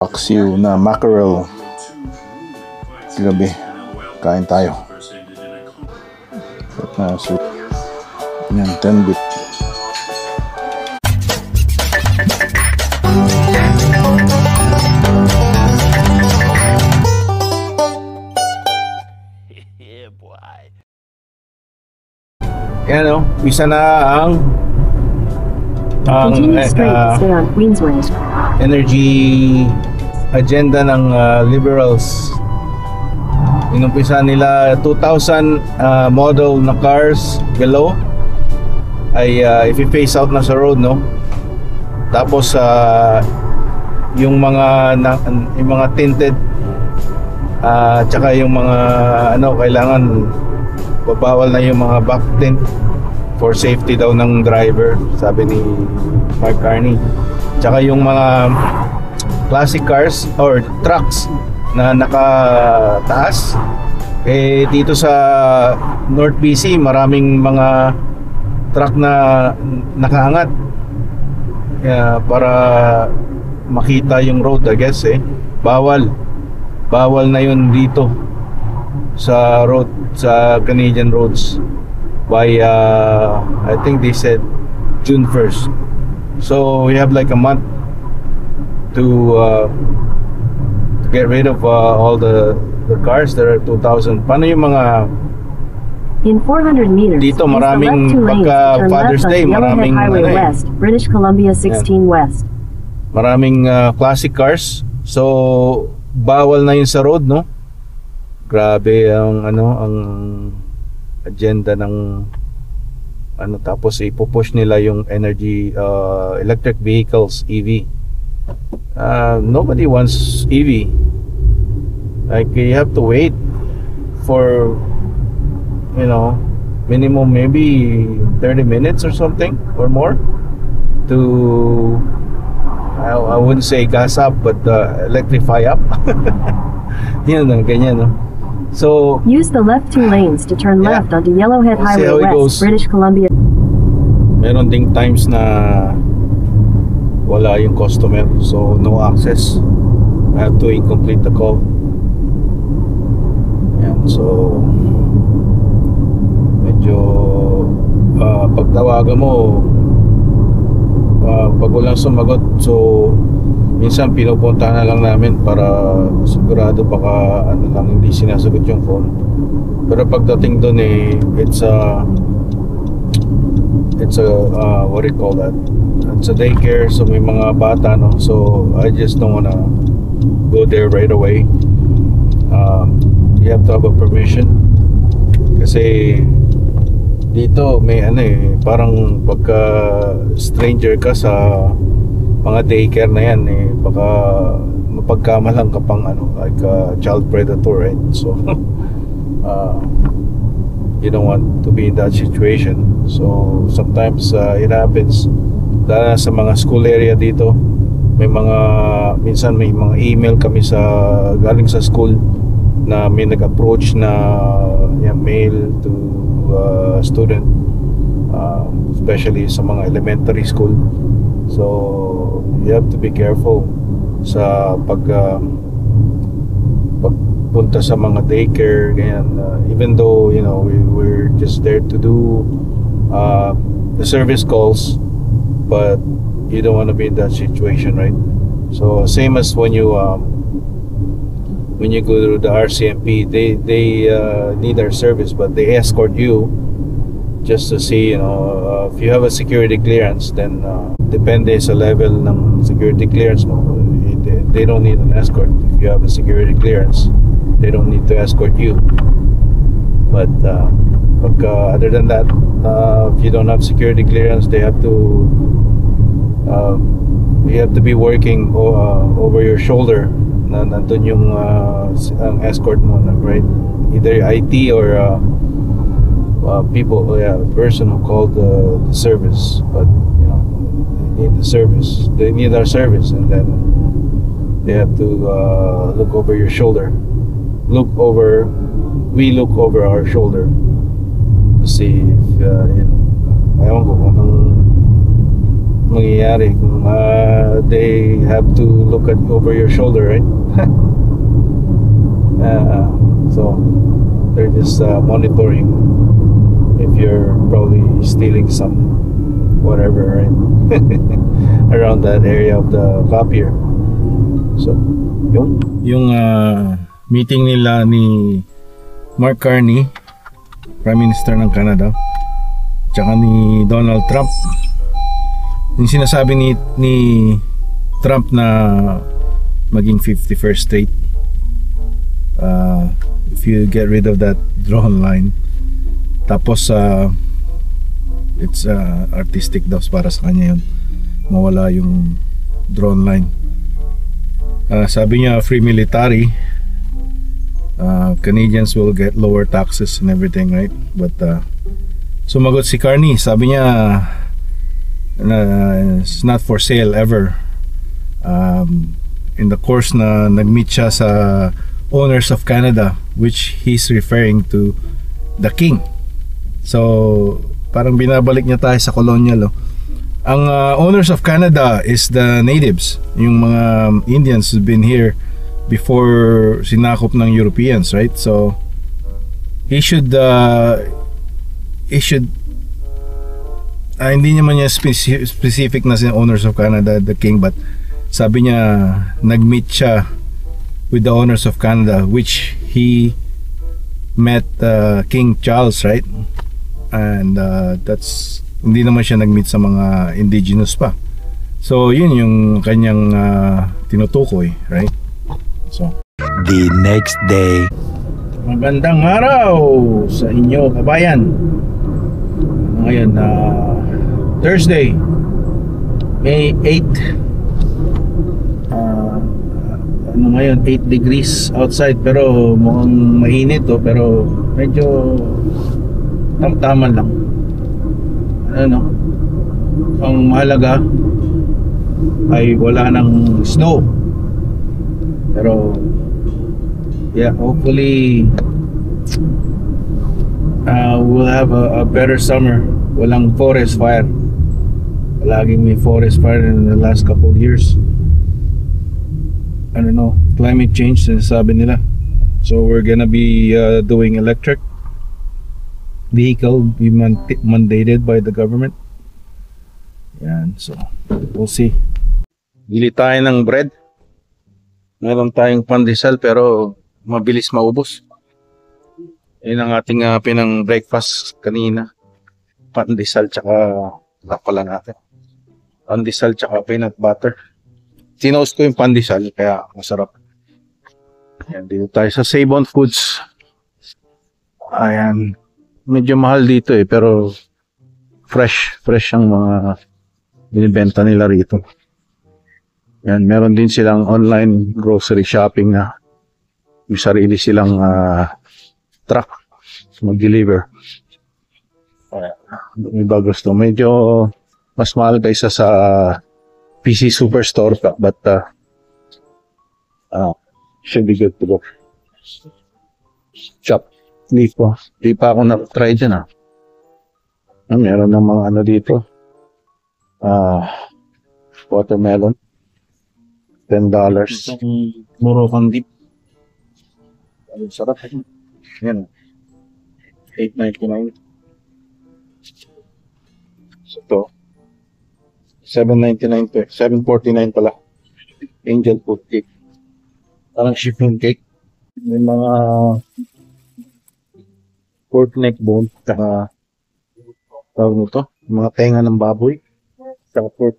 Paksiw na mackerel. Grabe, kain tayo. So, yan, 10 bit. Yan o, isa na ang energy agenda ng liberals. Inumpisa nila 2,000 model na cars below ay i-phase out na sa road, no? Tapos yung mga tinted tsaka yung mga kailangan babawal na yung mga back tint for safety daw ng driver, sabi ni Mark Carney. Tsaka yung mga classic cars or trucks na nakataas, dito sa North BC maraming mga truck na nakaangat para makita yung road, I guess. Bawal na yun dito sa road, sa Canadian roads by I think they said June 1st. So we have like a month to get rid of all the cars. There are 2,000. Paano yung mga in 400 meters dito maraming pagka Father's Day, maraming West, British Columbia 16 West. Maraming classic cars. So bawal na yun sa road, no? Grabe ang ang agenda ng tapos ipupush nila yung energy electric vehicles, EV. Nobody wants EV. Like you have to wait for minimum maybe 30 minutes or something or more to I wouldn't say gas up, but electrify up. Ganyan, no? So use the left 2 lanes to turn left onto Yellowhead Highway West, British Columbia. Meron ding times na wala yung customer, so no access. I have to incomplete the call. Yan, so medyo pagtawagan mo pag walang sumagot, so minsan pinupunta na lang namin para sigurado baka hindi sinasagot yung phone. Pero pagdating doon it's a what do you call that? It's a daycare, so may mga bata, no? So I just don't wanna go there right away. You have to have a permission kasi dito may parang pagka stranger ka sa mga daycare na yan, baka mapagkamalang ka pang like child predator, right? So you don't want to be in that situation. So sometimes it happens dahil sa mga school area dito. Minsan may mga email kami galing sa school na may nag-approach na mail to student, especially sa mga elementary school. So you have to be careful sa pagpunta sa mga daycare, ganyan. Even though we're just there to do the service calls, but you don't want to be in that situation, right? So same as when you go through the RCMP, they need our service, but they escort you just to see, if you have a security clearance, then depende sa level ng security clearance mo, they don't need an escort. If you have a security clearance, they don't need to escort you. But other than that, if you don't have security clearance, you have to be working over your shoulder na nandun yung ang escort mo, right? Either IT or person who called the service, but they need the service, they need our service, and then they have to look over your shoulder, we look over our shoulder to see if ewan ko kung mangyayari kung they have to look at over your shoulder, right? So they're just monitoring if you're probably stealing some whatever, right? Around that area of the copier. So yung meeting nila ni Mark Carney, Prime Minister ng Canada, tsaka ni Donald Trump, yung sinasabi ni Trump na maging 51st state if you get rid of that drawn line. Tapos it's artistic daw para sa kanya yun, mawala yung drawn line. Sabi niya free military, Canadians will get lower taxes and everything, right? But sumagot si Carney, sabi niya it's not for sale ever. In the course na nag-meet siya sa owners of Canada, which he's referring to the king. So parang binabalik niya tayo sa colonial. Ang owners of Canada is the natives, yung mga Indians who've been here before sinakop ng Europeans, right? So he should hindi naman niya specific na si owners of Canada, the king, but sabi niya nag-meet siya with the owners of Canada, which he met King Charles, right? And that's hindi naman siya nag-meet sa mga indigenous pa. So yun yung kanyang tinutukoy, right? So the next day, magandang araw sa inyo, kabayan. Ngayon Thursday, May 8. Ano ngayon, 8 degrees outside, pero mukhang mainit pero medyo tamtaman lang. Ano, ang mahalaga ay wala ng snow. Pero yeah, hopefully we'll have a better summer. Walang forest fire. Laging may forest fire in the last couple years. I don't know, climate change sinasabi nila. So we're gonna be doing electric vehicle, be mandated by the government. Yan, so we'll see. Bili tayo ng bread. Meron tayong pandesal pero mabilis maubos. Yan ang ating pinang breakfast kanina. Pandesal tsaka pala natin. Pandesal tsaka peanut butter. Tinost ko yung pandesal kaya masarap. Yan, dito tayo sa Save On Foods. Ayan. Medyo mahal dito pero fresh ang mga binibenta nila rito. Yan, meron din silang online grocery shopping na may sarili silang truck mag-deliver. Iba gusto. Medyo mas mahal kaysa sa PC Superstore, but should be good to go. Shop. Hindi pa ako na-try dyan meron ng mga ano dito. Watermelon. $10. Moroccan dip. Ang sarap. Yan. $8.99. So ito. $7.99 to. $7.49 pala. Angel food cake. Parang shipping cake. May mga pork neck bone, saka tawag nito, mga tenga ng baboy, saka pork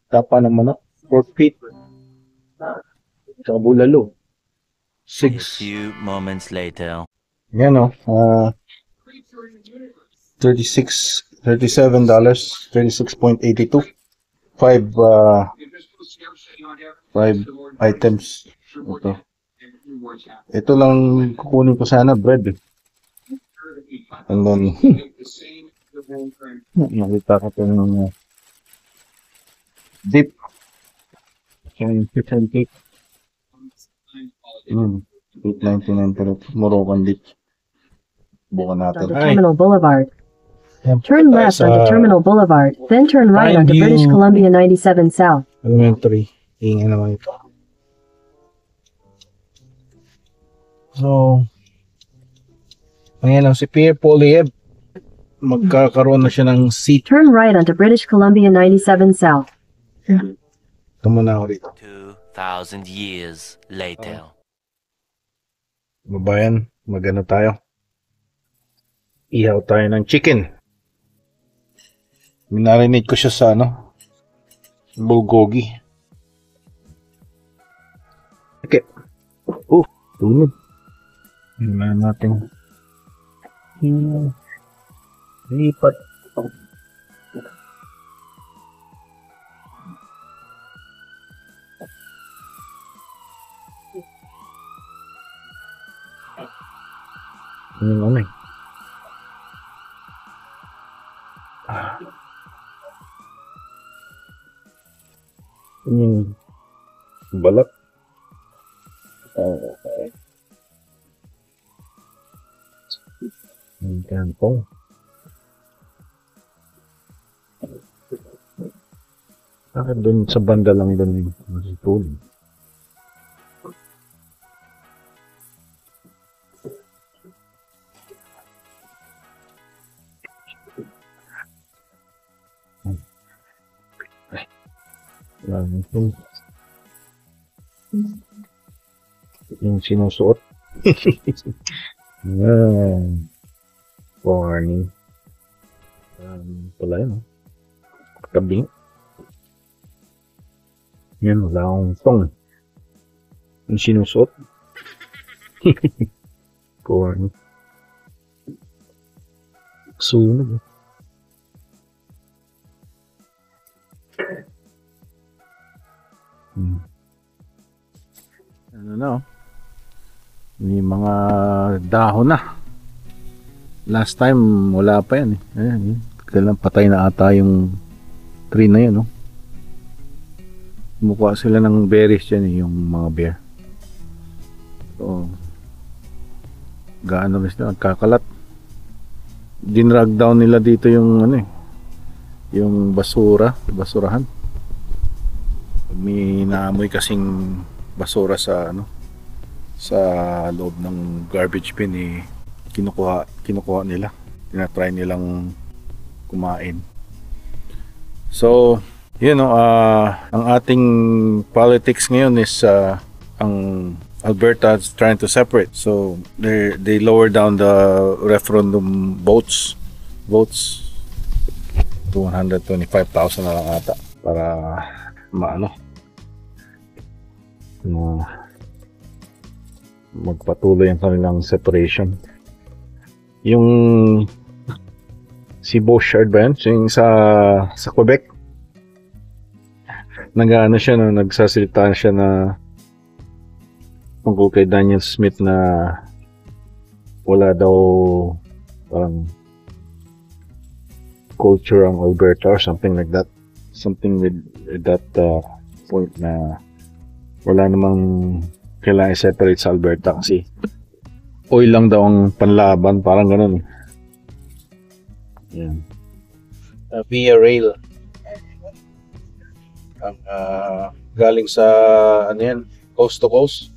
tapa ng manok, pork feet, saka bulalo. a few moments later. Yan $37, $36.82. 5 items. Ito lang kukunin ko sana, bread. And then nakita ko ito ng dip. Yung fish and cake. $8.99 pero Moroccan dip. Bukan natin. Terminal Boulevard. Turn left onto Terminal Boulevard, then turn right onto British Columbia 97 South. Elementary. Ingay naman ito. So, ayan si Pierre Poilievre. Magkakaroon na siya ng seat. Turn right onto British Columbia 97 South. Tama na ako dito. 2,000 years later. Babayan, magano tayo. Ihaw tayo ng chicken. Minarinig ko siya sa bulgogi. Okay. Tunod. Tingnan natin. Lipat. Ano eh. Yung balat. Okay. Yung kantong. Bakit doon sa banda lang doon masitulog? Yung sinusuot. Corny. Pala yun. Kabing. Yan, wala akong tong. Yung sinusuot. Corny. Sunog. Ano na, may mga dahon na. Last time wala pa yan eh. Ayan, kailan patay na ata yung tree na yun, no? Mukha sila ng berries dyan eh, yung mga bear. So, gaano rin sila, nagkakalat. Dinrag down nila dito yung yung basurahan. May naamoy kasing basura sa sa loob ng garbage bin eh, kinukuha nila, tinatry nilang kumain. So ang ating politics ngayon is ang Alberta is trying to separate, so they lower down the referendum votes to 125,000 na lang ata para magpatuloy ang kanilang separation. Yung si Bouchard ba yan? Yung sa Quebec, nagsasalita siya na tungkol kay Daniel Smith na wala daw parang culture ang Alberta or something like that, something with that point na wala namang kailangan i-separate sa Alberta kasi oil lang daw ang panlaban, parang ganun. Yan. Via rail ang galing sa coast to coast,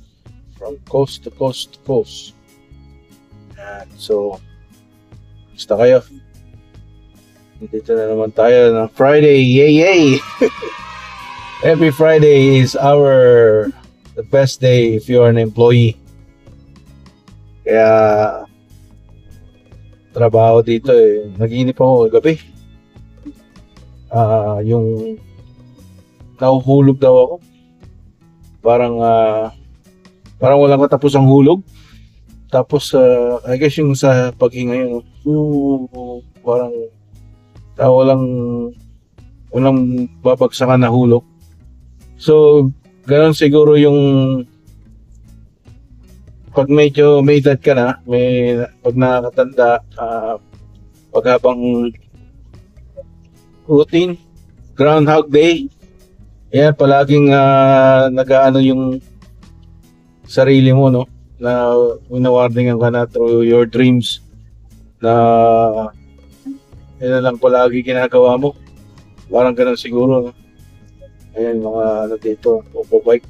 from coast to coast to coast. So basta kayo, dito na naman tayo ng Friday. Yay! Every Friday is the best day if you are an employee. Kaya trabaho dito eh. Nag-iinip ako gabi. Yung nahuhulog daw ako. Parang walang katapos ang hulog. Tapos I guess yung sa paghinga yun, parang walang babagsakan na hulog. So ganon siguro yung pag medyo may edad ka na, pag nakakatanda, pag habang routine, Groundhog Day, yan, palaging nag-aano yung sarili mo, no? Na winawarningan ka na through your dreams na Yan na lang palagi ginagawa mo. Parang ganun siguro. No? Ayan, mga ano dito, Oppo bike.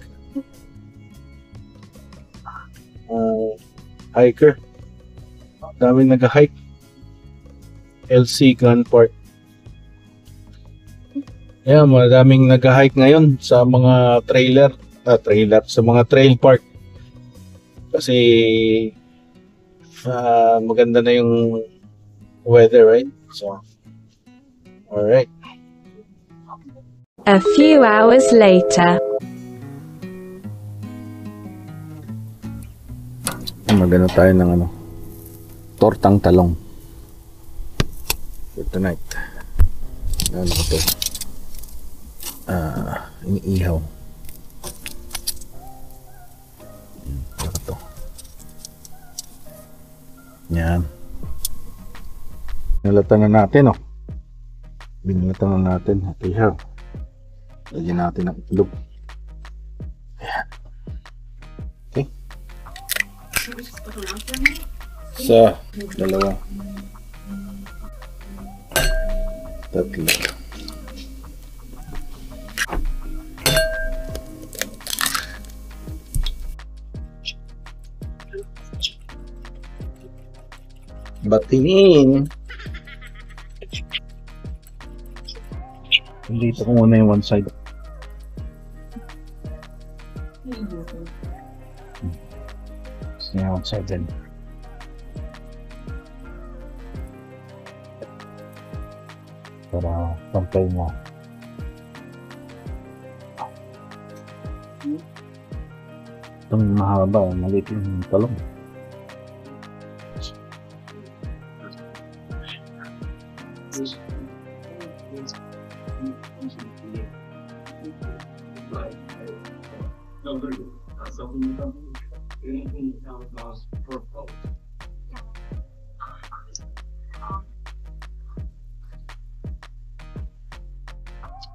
Hiker. Daming nag-hike. LC Gun Park. Ayan, madaming nag-hike ngayon sa mga sa mga trail park. Kasi maganda na yung weather, right? So, alright. A few hours later. Magano tayo ng ano, tortang talong for tonight. Ano ba ito? Iniihaw. Ano ito? Yan. Binalatan na natin, oh. Binalatan na natin. Ito ihaw. Lagyan natin ang itlog. Ayan. Okay. Isa, dalawa, tatlo. Batiin. Dito ko muna yung one side. Yung one side din. Para pantay mo. Itong mahaba, maliit yung talong.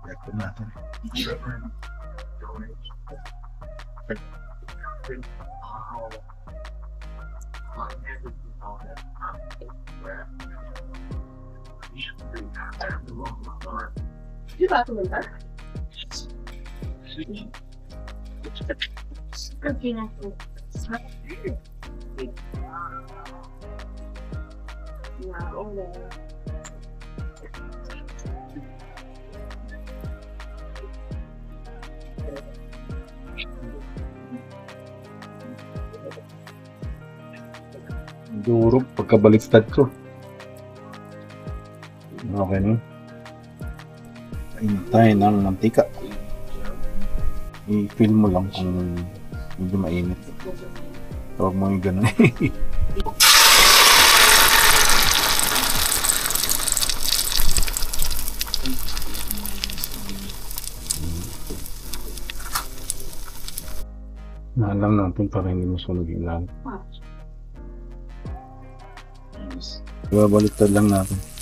Record natin. Durog pagkabaliktad ko. Okay na. Hintayin ng mantika. I-feel mo lang kung medyo mainit. Huwag mo yung ganun. Naalam natin para hindi mo sunog yung lang. Baliktad lang natin.